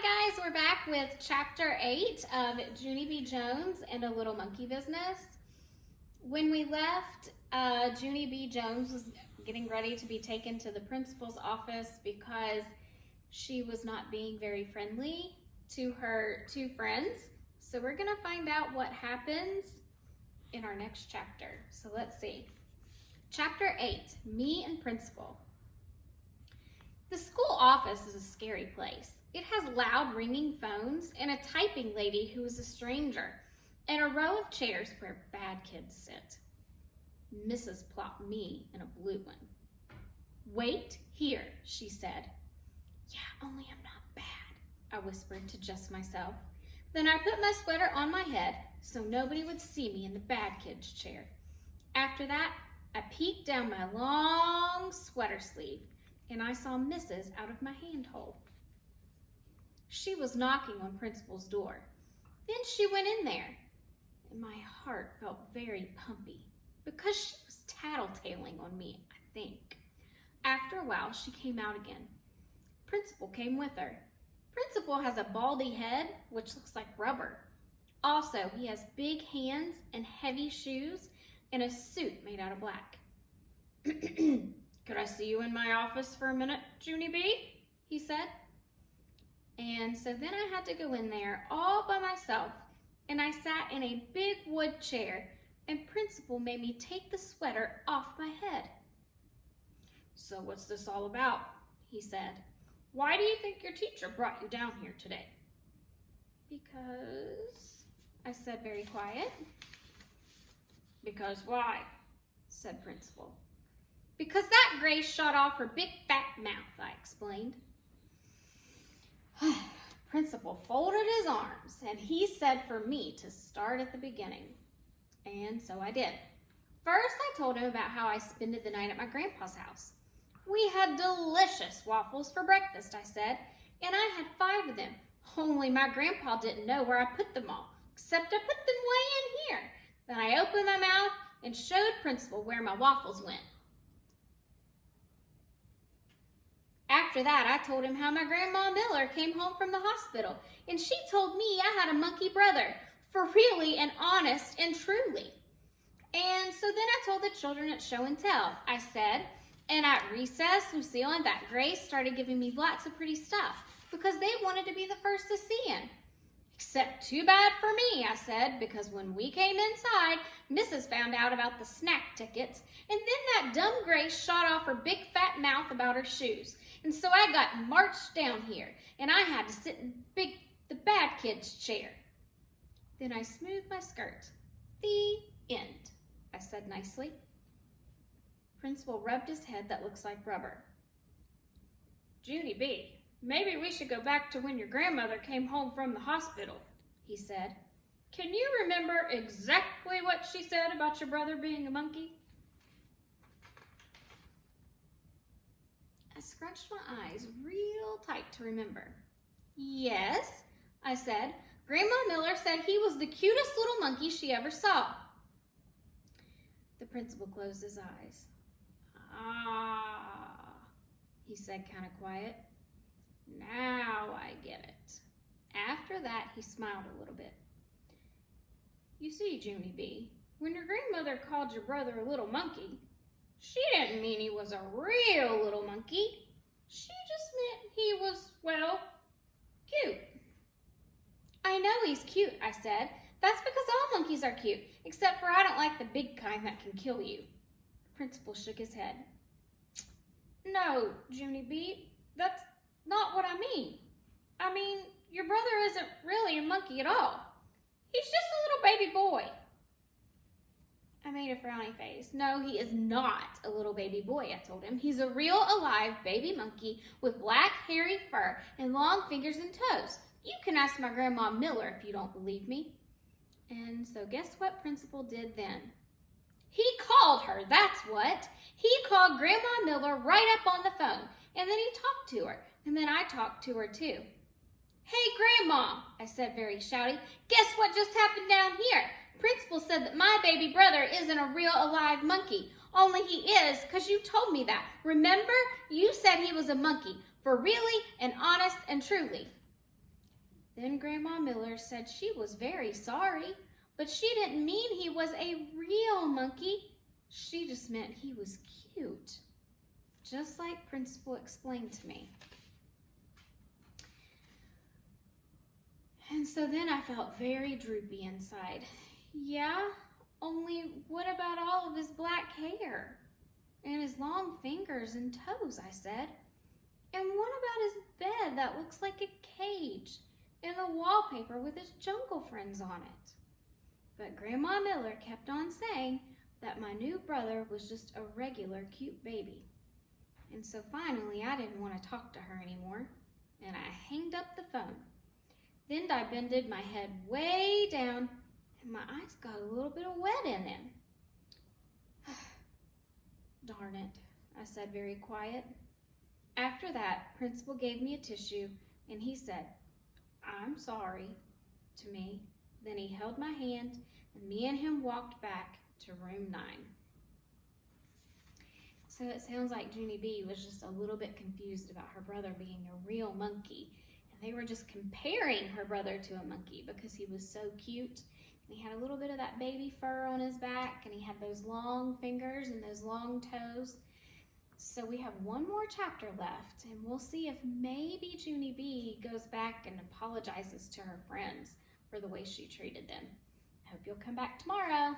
Hi guys, we're back with chapter 8 of Junie B Jones and a Little Monkey Business. When we left, Junie B Jones was getting ready to be taken to the principal's office because she was not being very friendly to her two friends. So we're gonna find out what happens in our next chapter. So let's see. Chapter 8, Me and Principal. The school office is a scary place. It has loud ringing phones and a typing lady who is a stranger, and a row of chairs where bad kids sit. Mrs. plopped me in a blue one. "Wait here," she said. "Yeah, only I'm not bad," I whispered to just myself. Then I put my sweater on my head so nobody would see me in the bad kid's chair. After that, I peeked down my long sweater sleeve and I saw Mrs. out of my handhole. She was knocking on Principal's door. Then she went in there, and my heart felt very pumpy because she was tattletaling on me, I think. After a while, she came out again. Principal came with her. Principal has a baldy head, which looks like rubber. Also, he has big hands and heavy shoes and a suit made out of black. "Could I see you in my office for a minute, Junie B?" he said. And so then I had to go in there all by myself, and I sat in a big wood chair, and Principal made me take the sweater off my head. "So what's this all about?" he said. "Why do you think your teacher brought you down here today?" "Because," I said very quiet. "Because why?" said Principal. "Because that Grace shot off her big fat mouth," I explained. Principal folded his arms and he said for me to start at the beginning. And so I did. First, I told him about how I spent the night at my grandpa's house. "We had delicious waffles for breakfast," I said, "and I had 5 of them. Only my grandpa didn't know where I put them all, except I put them way in here." Then I opened my mouth and showed Principal where my waffles went. After that, I told him how my Grandma Miller came home from the hospital, and she told me I had a monkey brother, for really and honest and truly. And so then I told the children at show and tell. I said, and at recess, Lucille and that Grace started giving me lots of pretty stuff because they wanted to be the first to see him. "Except too bad for me," I said, because when we came inside, Mrs. found out about the snack tickets, and then that dumb Grace shot off her big fat mouth about her shoes. And so I got marched down here, and I had to sit in the bad kid's chair. Then I smoothed my skirt. "The end," I said nicely. Principal rubbed his head that looks like rubber. "Junie B, maybe we should go back to when your grandmother came home from the hospital," he said. "Can you remember exactly what she said about your brother being a monkey?" I scrunched my eyes real tight to remember. "Yes," I said. "Grandma Miller said he was the cutest little monkey she ever saw." The principal closed his eyes. "Ah," he said kind of quiet. "Now I get it." After that, he smiled a little bit. "You see, Junie B, when your grandmother called your brother a little monkey, she didn't mean he was a real little monkey. She just meant he was, well, cute." "I know he's cute," I said. "That's because all monkeys are cute, except for I don't like the big kind that can kill you." The principal shook his head. "No, Junie B, that's not what I mean. I mean, your brother isn't really a monkey at all. He's just a little baby boy." I made a frowny face. "No, he is not a little baby boy," I told him. "He's a real alive baby monkey with black hairy fur and long fingers and toes. You can ask my Grandma Miller if you don't believe me." And so guess what Principal did then? He called her, that's what. He called Grandma Miller right up on the phone, and then he talked to her, and then I talked to her too. "Hey, Grandma," I said very shouty, "guess what just happened down here? Principal said that my baby brother isn't a real alive monkey, only he is because you told me that. Remember? You said he was a monkey, for really and honest and truly." Then Grandma Miller said she was very sorry, but she didn't mean he was a real monkey. She just meant he was cute, just like Principal explained to me. And so then I felt very droopy inside. Yeah, only what about all of his black hair and his long fingers and toes, I said. And what about his bed that looks like a cage and the wallpaper with his jungle friends on it? But Grandma Miller kept on saying that my new brother was just a regular cute baby. And so finally I didn't want to talk to her anymore, and I hanged up the phone. Then I bended my head way down, and my eyes got a little bit of wet in them. Darn it, I said very quiet. After that, Principal gave me a tissue, and he said, "I'm sorry," to me. Then he held my hand, and me and him walked back to room 9. So it sounds like Junie B was just a little bit confused about her brother being a real monkey. And they were just comparing her brother to a monkey because he was so cute. And he had a little bit of that baby fur on his back, and he had those long fingers and those long toes. So we have one more chapter left, and we'll see if maybe Junie B goes back and apologizes to her friends for the way she treated them. I hope you'll come back tomorrow.